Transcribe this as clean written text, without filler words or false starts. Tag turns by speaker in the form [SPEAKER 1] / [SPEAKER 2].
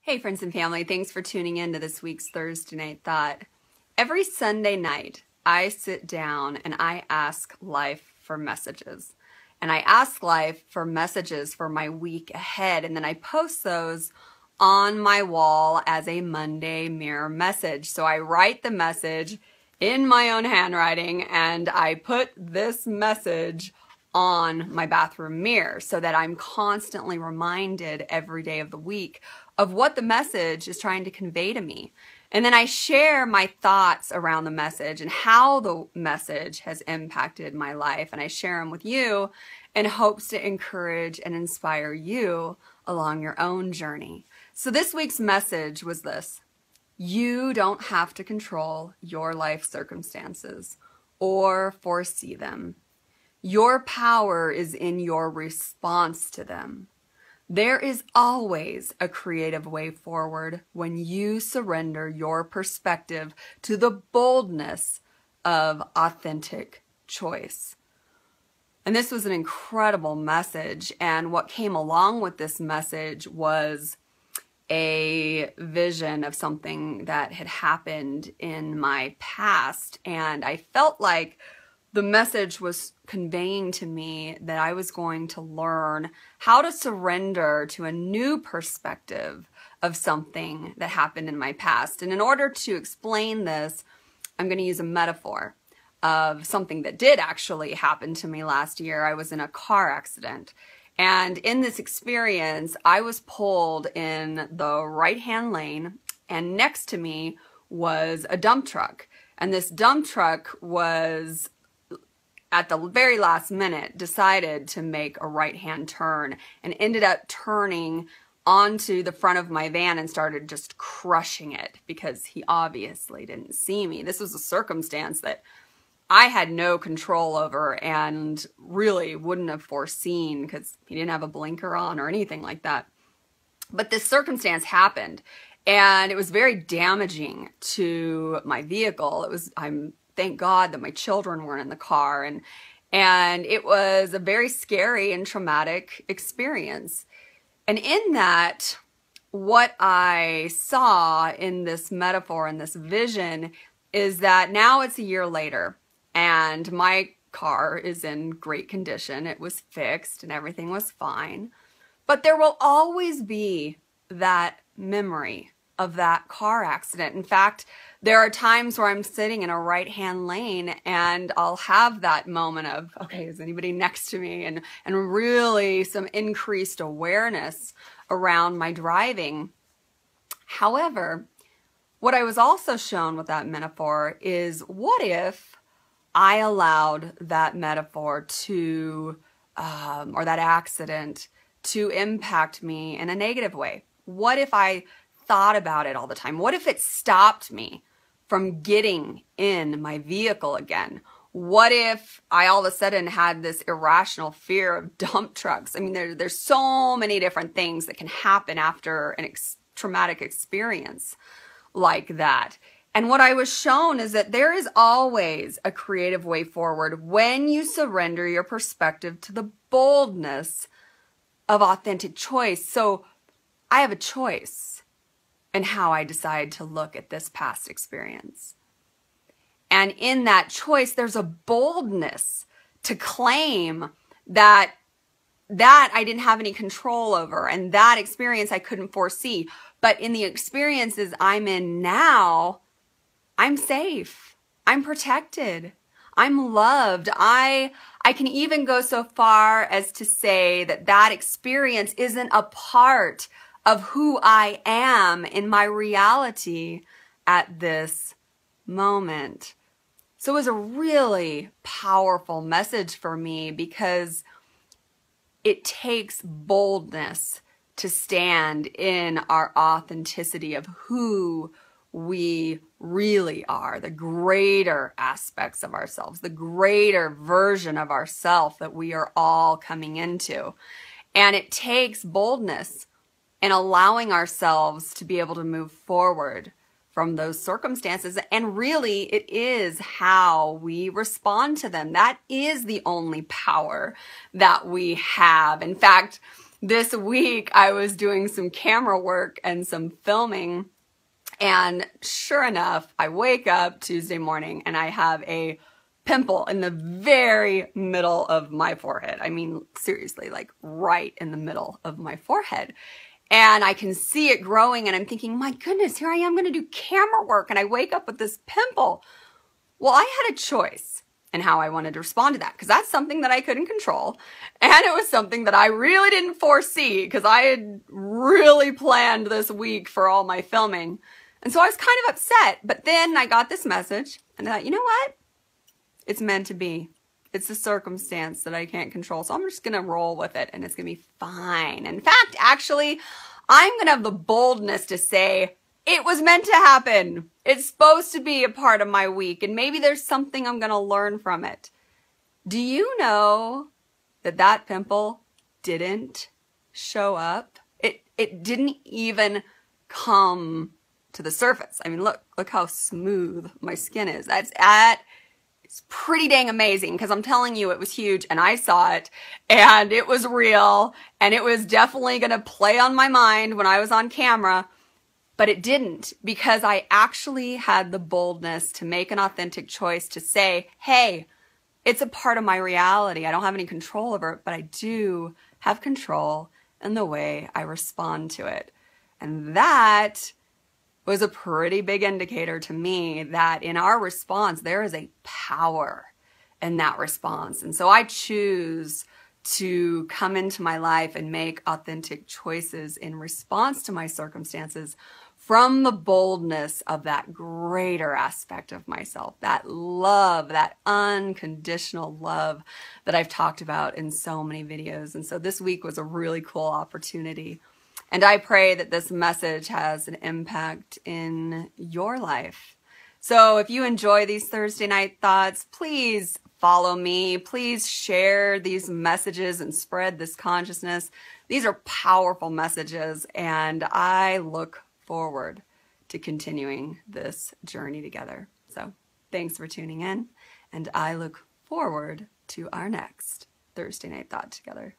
[SPEAKER 1] Hey friends and family, thanks for tuning in to this week's Thursday Night Thought. Every Sunday night, I sit down and I ask life for messages. And I ask life for messages for my week ahead, and then I post those on my wall as a Monday mirror message. So I write the message in my own handwriting and I put this message on my bathroom mirror so that I'm constantly reminded every day of the week of what the message is trying to convey to me. And then I share my thoughts around the message and how the message has impacted my life. And I share them with you in hopes to encourage and inspire you along your own journey. So this week's message was this: you don't have to control your life circumstances or foresee them. Your power is in your response to them. There is always a creative way forward when you surrender your perspective to the boldness of authentic choice. And this was an incredible message, and what came along with this message was a vision of something that had happened in my past, and I felt like the message was conveying to me that I was going to learn how to surrender to a new perspective of something that happened in my past. And in order to explain this, I'm going to use a metaphor of something that did actually happen to me last year. I was in a car accident. And in this experience, I was pulled in the right-hand lane, and next to me was a dump truck. And this dump truck was, at the very last minute, decided to make a right-hand turn and ended up turning onto the front of my van and started just crushing it because he obviously didn't see me. This was a circumstance that I had no control over and really wouldn't have foreseen because he didn't have a blinker on or anything like that. But this circumstance happened, and it was very damaging to my vehicle. Thank God that my children weren't in the car, and it was a very scary and traumatic experience. And in that, what I saw in this metaphor and this vision is that now it's a year later, and my car is in great condition. It was fixed and everything was fine. But there will always be that memory of that car accident. In fact, there are times where I'm sitting in a right-hand lane and I'll have that moment of, okay, is anybody next to me? And really some increased awareness around my driving. However, what I was also shown with that metaphor is, what if I allowed that metaphor to, or that accident to impact me in a negative way? What if I thought about it all the time? What if it stopped me from getting in my vehicle again? What if I all of a sudden had this irrational fear of dump trucks? I mean, there's so many different things that can happen after an traumatic experience like that. And what I was shown is that there is always a creative way forward when you surrender your perspective to the boldness of authentic choice. So I have a choice in how I decide to look at this past experience. And in that choice, there's a boldness to claim that I didn't have any control over, and that experience I couldn't foresee. But in the experiences I'm in now, I'm safe. I'm protected. I'm loved. I can even go so far as to say that experience isn't a part of who I am in my reality at this moment. So it was a really powerful message for me because it takes boldness to stand in our authenticity of who we really are, the greater aspects of ourselves, the greater version of ourself that we are all coming into. And it takes boldness in allowing ourselves to be able to move forward from those circumstances. And really, it is how we respond to them. That is the only power that we have. In fact, this week I was doing some camera work and some filming, and sure enough, I wake up Tuesday morning and I have a pimple in the very middle of my forehead. I mean, seriously, like right in the middle of my forehead. And I can see it growing and I'm thinking, my goodness, here I am going to do camera work and I wake up with this pimple. Well, I had a choice in how I wanted to respond to that, because that's something that I couldn't control. And it was something that I really didn't foresee, because I had really planned this week for all my filming. And so I was kind of upset. But then I got this message and I thought, you know what? It's meant to be. It's a circumstance that I can't control. So I'm just going to roll with it and it's going to be fine. In fact, actually, I'm going to have the boldness to say it was meant to happen. It's supposed to be a part of my week. And maybe there's something I'm going to learn from it. Do you know that that pimple didn't show up? It didn't even come to the surface. I mean, look how smooth my skin is. It's pretty dang amazing, because I'm telling you, it was huge and I saw it and it was real and it was definitely going to play on my mind when I was on camera, but it didn't, because I actually had the boldness to make an authentic choice to say, hey, it's a part of my reality. I don't have any control over it, but I do have control in the way I respond to it. And that was a pretty big indicator to me that in our response, there is a power in that response. And so I choose to come into my life and make authentic choices in response to my circumstances from the boldness of that greater aspect of myself, that love, that unconditional love that I've talked about in so many videos. And so this week was a really cool opportunity. And I pray that this message has an impact in your life. So if you enjoy these Thursday night thoughts, please follow me. Please share these messages and spread this consciousness. These are powerful messages, and I look forward to continuing this journey together. So thanks for tuning in, and I look forward to our next Thursday night thought together.